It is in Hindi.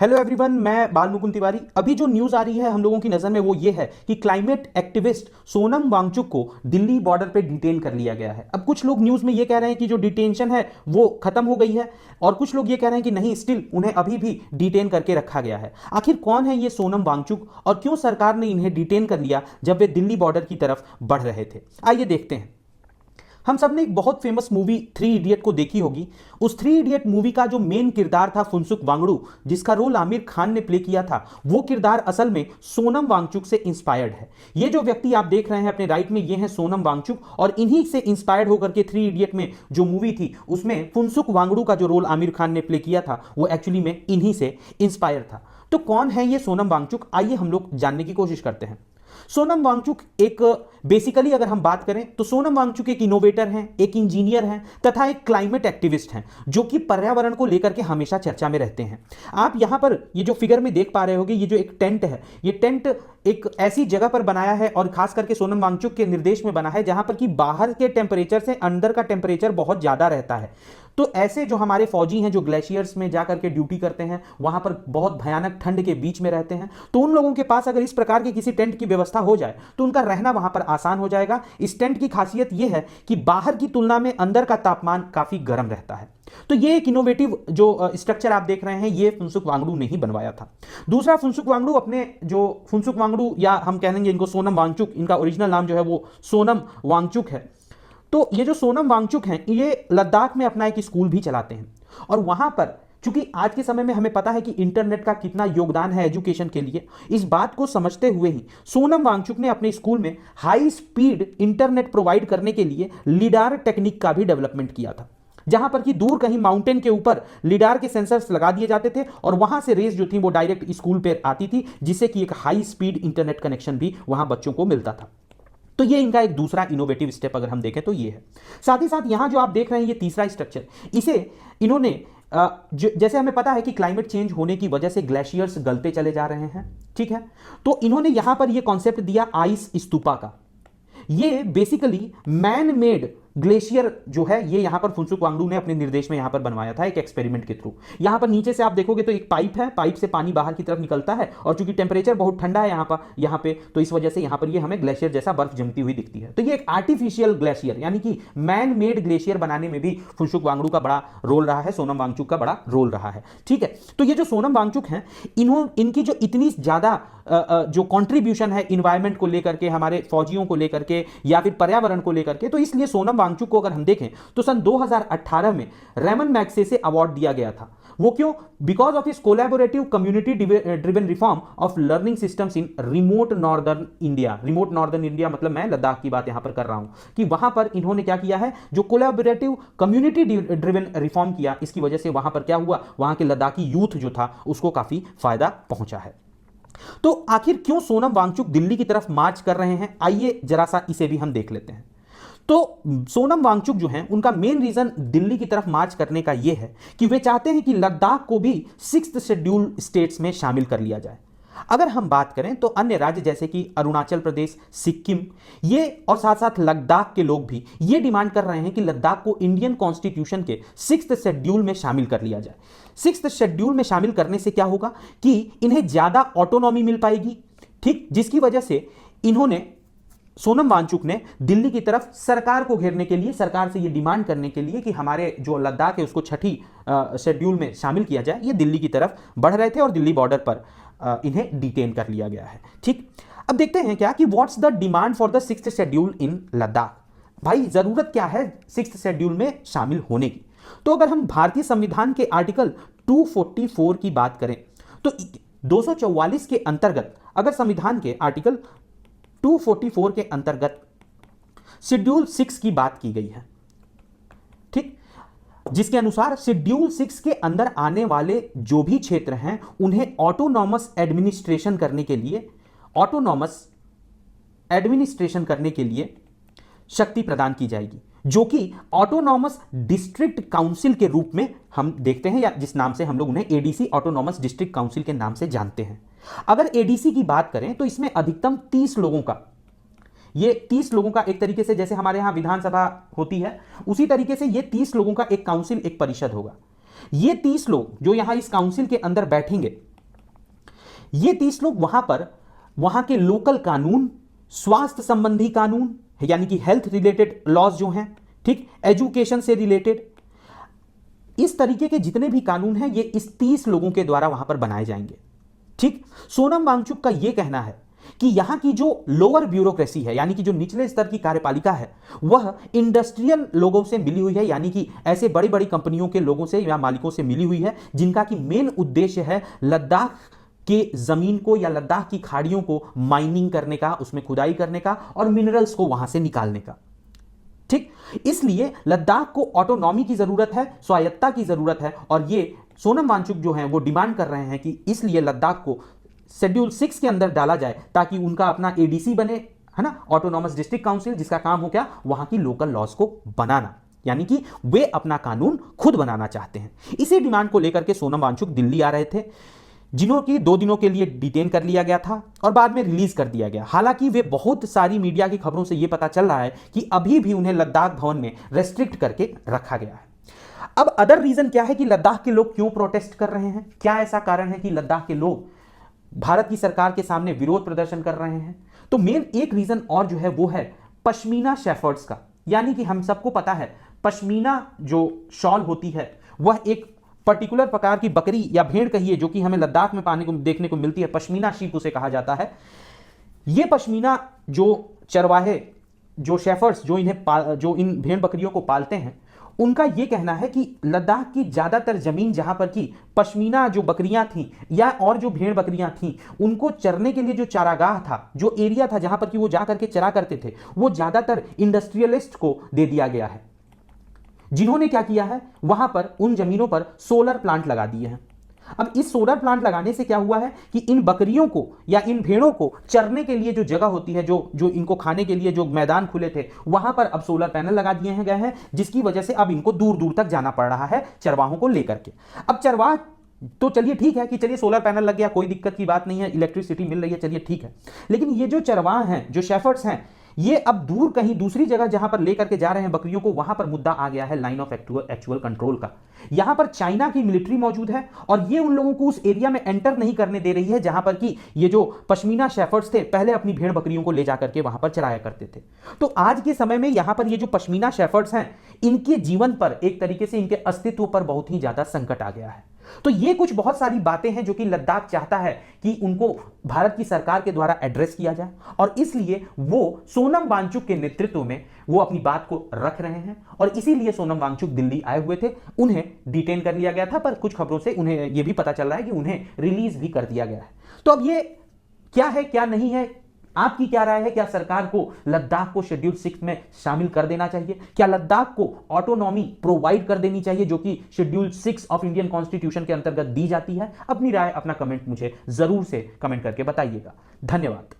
हेलो एवरीवन, मैं बाल मुकुंद तिवारी। अभी जो न्यूज़ आ रही है हम लोगों की नज़र में वो ये है कि क्लाइमेट एक्टिविस्ट सोनम वांगचुक को दिल्ली बॉर्डर पे डिटेन कर लिया गया है। अब कुछ लोग न्यूज़ में ये कह रहे हैं कि जो डिटेंशन है वो खत्म हो गई है, और कुछ लोग ये कह रहे हैं कि नहीं, स्टिल उन्हें अभी भी डिटेन करके रखा गया है। आखिर कौन है ये सोनम वांगचुक और क्यों सरकार ने इन्हें डिटेन कर लिया जब वे दिल्ली बॉर्डर की तरफ बढ़ रहे थे? आइए देखते हैं। हम सब ने एक बहुत फेमस मूवी थ्री इडियट को देखी होगी। उस थ्री इडियट मूवी का जो मेन किरदार था फुनसुक वांगडू, जिसका रोल आमिर खान ने प्ले किया था, वो किरदार असल में सोनम वांगचुक से इंस्पायर्ड है। ये जो व्यक्ति आप देख रहे हैं अपने राइट में, ये है सोनम वांगचुक, और इन्हीं से इंस्पायर्ड होकर के थ्री इडियट में जो मूवी थी उसमें फुनसुक वांगडू का जो रोल आमिर खान ने प्ले किया था वो एक्चुअली में इन्हीं से इंस्पायर था। तो कौन है ये सोनम वांगचुक? आइए हम लोग जानने की कोशिश करते हैं। सोनम वांगचुक एक बेसिकली अगर हम बात करें तो सोनम वांगचुक एक इनोवेटर हैं, एक इंजीनियर हैं तथा एक क्लाइमेट एक्टिविस्ट हैं, जो कि पर्यावरण को लेकर के हमेशा चर्चा में रहते हैं। आप यहां पर ये जो फिगर में देख पा रहे होंगे, ये जो एक टेंट है, ये टेंट एक ऐसी जगह पर बनाया है और खास करके सोनम वांगचुक के निर्देश में बना है जहां पर कि बाहर के टेम्परेचर से अंदर का टेम्परेचर बहुत ज्यादा रहता है। तो ऐसे जो हमारे फौजी हैं जो ग्लेशियर्स में जाकर के ड्यूटी करते हैं, वहां पर बहुत भयानक ठंड के बीच में रहते हैं, तो उन लोगों के पास अगर इस प्रकार के किसी टेंट की व्यवस्था हो जाए तो उनका रहना वहां पर आसान हो जाएगा। इस टेंट की खासियत यह है कि बाहर की तुलना में अंदर का तापमान काफी गर्म रहता है। तो ये एक इनोवेटिव जो स्ट्रक्चर आप देख रहे हैं, ये फुनसुक वांगडू ने ही बनवाया था। दूसरा, फुनसुक वांगडू अपने जो फुनसुक वांगडू, या हम कहेंगे इनको सोनम वांगचुक, इनका ओरिजिनल नाम जो है वो सोनम वांगचुक है। तो ये जो सोनम वांगचुक हैं, ये लद्दाख में अपना एक स्कूल भी चलाते हैं, और वहां पर चूंकि आज के समय में हमें पता है कि इंटरनेट का कितना योगदान है एजुकेशन के लिए, इस बात को समझते हुए ही सोनम वांगचुक ने अपने स्कूल में हाई स्पीड इंटरनेट प्रोवाइड करने के लिए लिडार टेक्निक का भी डेवलपमेंट किया था, जहां पर कि दूर कहीं माउंटेन के ऊपर लिडार के सेंसर्स लगा दिए जाते थे और वहां से रेस जो थी वो डायरेक्ट स्कूल पे आती थी, जिससे कि एक हाई स्पीड इंटरनेट कनेक्शन भी वहां बच्चों को मिलता था। तो ये इनका एक दूसरा इनोवेटिव स्टेप अगर हम देखें तो ये है। साथ ही साथ यहां जो आप देख रहे हैं ये तीसरा स्ट्रक्चर, इसे इन्होंने जैसे हमें पता है कि क्लाइमेट चेंज होने की वजह से ग्लेशियर्स गलते चले जा रहे हैं, ठीक है, तो इन्होंने यहां पर ये कॉन्सेप्ट दिया आइस स्तूपा का। ये बेसिकली मैन मेड ग्लेशियर जो है, ये यहां पर फुनसुक वांगडू ने अपने निर्देश में यहां पर बनवाया था एक एक्सपेरिमेंट के थ्रू। यहां पर नीचे से आप देखोगे तो एक पाइप है, पाइप से पानी बाहर की तरफ निकलता है, और चूंकि टेम्परेचर बहुत ठंडा है यहां पे, तो इस वजह से यहां पर ये हमें ग्लेशियर जैसा बर्फ जमती हुई दिखती है। तो ये एक आर्टिफिशियल ग्लेशियर यानी कि मैन मेड ग्लेशियर बनाने में भी फुनसुक वांगडू का बड़ा रोल रहा है, सोनम वांगचुक का बड़ा रोल रहा है, ठीक है। तो ये जो सोनम वांगचुक हैं, इनकी जो इतनी ज्यादा जो कंट्रीब्यूशन है इन्वायरमेंट को लेकर के, हमारे फौजियों को लेकर के, या फिर पर्यावरण को लेकर के, तो इसलिए सोनम वांगचुक को अगर हम देखें तो सन 2018 में रेमन मैग्सेसे अवार्ड दिया गया था। वो क्यों? Because of his collaborative community driven reform of learning systems in remote northern India. Remote northern India मतलब मैं लद्दाख की बात यहां पर कर रहा हूं कि वहां पर इन्होंने क्या किया है, जो कोलैबोरेटिव कम्युनिटी ड्रिवन रिफॉर्म किया, इसकी वजह से वहां पर क्या हुआ, वहां के लद्दाखी यूथ जो था उसको काफी फायदा पहुंचा है। तो आखिर क्यों सोनम वांगचुक दिल्ली की तरफ मार्च कर रहे हैं, आइए जरा सा इसे भी हम देख लेते हैं। तो सोनम वांगचुक जो हैं, उनका मेन रीजन दिल्ली की तरफ मार्च करने का यह है कि वे चाहते हैं कि लद्दाख को भी 6th शेड्यूल स्टेट्स में शामिल कर लिया जाए। अगर हम बात करें तो अन्य राज्य जैसे कि अरुणाचल प्रदेश, सिक्किम, ये और साथ साथ लद्दाख के लोग भी ये डिमांड कर रहे हैं कि लद्दाख को इंडियन कॉन्स्टिट्यूशन के 6th शेड्यूल में शामिल कर लिया जाए। 6th शेड्यूल में शामिल करने से क्या होगा कि इन्हें ज्यादा ऑटोनॉमी मिल पाएगी, ठीक, जिसकी वजह से इन्होंने, सोनम वांगचुक ने दिल्ली की तरफ सरकार को घेरने के लिए, सरकार से यह डिमांड करने के लिए कि हमारे जो लद्दाख है उसको 6ठी शेड्यूल में शामिल किया जाए, ये दिल्ली की तरफ बढ़ रहे थे और दिल्ली बॉर्डर पर इन्हें डिटेन कर लिया गया है, ठीक। अब देखते हैं क्या कि what's the demand for the 6th schedule in Ladakh. भाई जरूरत क्या है 6th शेड्यूल में शामिल होने की? तो अगर हम भारतीय संविधान के आर्टिकल 244 की बात करें तो 244 के अंतर्गत, अगर संविधान के आर्टिकल 244 के अंतर्गत शेड्यूल 6 की बात की गई है, ठीक, जिसके अनुसार शेड्यूल 6 के अंदर आने वाले जो भी क्षेत्र हैं उन्हें ऑटोनॉमस एडमिनिस्ट्रेशन करने के लिए शक्ति प्रदान की जाएगी, जो कि ऑटोनॉमस डिस्ट्रिक्ट काउंसिल के रूप में हम देखते हैं, या जिस नाम से हम लोग उन्हें एडीसी, ऑटोनॉमस डिस्ट्रिक्ट काउंसिल के नाम से जानते हैं। अगर एडीसी की बात करें तो इसमें अधिकतम 30 लोगों का, ये 30 लोगों का एक तरीके से जैसे हमारे यहां विधानसभा होती है उसी तरीके से ये 30 लोगों का एक काउंसिल, एक परिषद होगा। ये 30 लोग जो यहां इस काउंसिल के अंदर बैठेंगे, ये 30 लोग वहां के लोकल कानून, स्वास्थ्य संबंधी कानून यानी कि हेल्थ रिलेटेड लॉज जो हैं, ठीक, एजुकेशन से रिलेटेड, इस तरीके के जितने भी कानून हैं ये इस 30 लोगों के द्वारा वहां पर बनाए जाएंगे। ठीक, सोनम वांगचुक का यह कहना है कि यहां की जो लोअर ब्यूरोक्रेसी है यानी कि जो निचले स्तर की कार्यपालिका है वह इंडस्ट्रियल लोगों से मिली हुई है, यानी कि ऐसे बड़ी बड़ी कंपनियों के लोगों से या मालिकों से मिली हुई है जिनका कि मेन उद्देश्य है लद्दाख के जमीन को या लद्दाख की खाड़ियों को माइनिंग करने का, उसमें खुदाई करने का और मिनरल्स को वहां से निकालने का। ठीक, इसलिए लद्दाख को ऑटोनॉमी की जरूरत है, स्वायत्तता की जरूरत है और ये सोनम वांगचुक जो हैं वो डिमांड कर रहे हैं कि इसलिए लद्दाख को शेड्यूल 6 के अंदर डाला जाए ताकि उनका अपना एडीसी बने, है ना, ऑटोनॉमस डिस्ट्रिक्ट काउंसिल, जिसका काम हो क्या, वहां की लोकल लॉज को बनाना, यानी कि वे अपना कानून खुद बनाना चाहते हैं। इसी डिमांड को लेकर के सोनम वांगचुक दिल्ली आ रहे थे, जिन्हों की 2 दिनों के लिए डिटेन कर लिया गया था और बाद में रिलीज कर दिया गया। हालांकि वे बहुत सारी मीडिया की खबरों से यह पता चल रहा है कि अभी भी उन्हें लद्दाख भवन में रेस्ट्रिक्ट करके रखा गया है। अब अदर रीजन क्या है कि लद्दाख के लोग क्यों प्रोटेस्ट कर रहे हैं, क्या ऐसा कारण है कि लद्दाख के लोग भारत की सरकार के सामने विरोध प्रदर्शन कर रहे हैं? तो मेन एक रीजन और जो है वो है पश्मीना शेफर्ड्स का, यानी कि हम सबको पता है पश्मीना जो शॉल होती है वह एक पर्टिकुलर प्रकार की बकरी या भेड़ कहिए जो कि हमें लद्दाख में पाने को देखने को मिलती है, पश्मीना शीप उसे कहा जाता है। यह पश्मीना जो चरवाहे, जो शेफर्ड्स जो इन भेड़ बकरियों को पालते हैं, उनका यह कहना है कि लद्दाख की ज्यादातर जमीन जहां पर की पश्मीना जो बकरियां थीं या और जो भेड़ बकरियां थीं उनको चरने के लिए जो चारागाह था, जो एरिया था जहां पर कि वो जाकर के चरा करते थे, वो ज्यादातर इंडस्ट्रियलिस्ट को दे दिया गया है, जिन्होंने क्या किया है, वहां पर उन जमीनों पर सोलर प्लांट लगा दिए हैं। अब इस सोलर प्लांट लगाने से क्या हुआ है कि इन बकरियों को या इन भेड़ों को चरने के लिए जो जगह होती है, जो इनको खाने के लिए जो मैदान खुले थे, वहां पर अब सोलर पैनल लगा दिए गए हैं, जिसकी वजह से अब इनको दूर दूर तक जाना पड़ रहा है चरवाहों को लेकर के। अब चरवाह तो चलिए ठीक है कि चलिए सोलर पैनल लग गया, कोई दिक्कत की बात नहीं है, इलेक्ट्रिसिटी मिल रही है, चलिए ठीक है। लेकिन ये जो चरवाह हैं, जो शेफर्ड्स हैं, ये अब दूर कहीं दूसरी जगह जहां पर लेकर के जा रहे हैं बकरियों को, वहां पर मुद्दा आ गया है लाइन ऑफ एक्चुअल कंट्रोल का। यहां पर चाइना की मिलिट्री मौजूद है और ये उन लोगों को उस एरिया में एंटर नहीं करने दे रही है जहां पर कि ये जो पश्मीना शेफर्ड्स थे पहले अपनी भेड़ बकरियों को ले जाकर के वहां पर चराया करते थे। तो आज के समय में यहां पर ये जो पश्मीना शेफर्ड्स हैं, इनके जीवन पर, एक तरीके से इनके अस्तित्व पर बहुत ही ज्यादा संकट आ गया है। तो ये कुछ बहुत सारी बातें हैं जो कि लद्दाख चाहता है कि उनको भारत की सरकार के द्वारा एड्रेस किया जाए और इसलिए वो सोनम वांगचुक के नेतृत्व में वो अपनी बात को रख रहे हैं और इसीलिए सोनम वांगचुक दिल्ली आए हुए थे। उन्हें डिटेन कर लिया गया था, पर कुछ खबरों से उन्हें यह भी पता चल रहा है कि उन्हें रिलीज भी कर दिया गया है। तो अब ये क्या है क्या नहीं है, आपकी क्या राय है? क्या सरकार को लद्दाख को शेड्यूल 6 में शामिल कर देना चाहिए? क्या लद्दाख को ऑटोनॉमी प्रोवाइड कर देनी चाहिए जो कि शेड्यूल 6 ऑफ इंडियन कॉन्स्टिट्यूशन के अंतर्गत दी जाती है? अपनी राय, अपना कमेंट मुझे जरूर से कमेंट करके बताइएगा। धन्यवाद।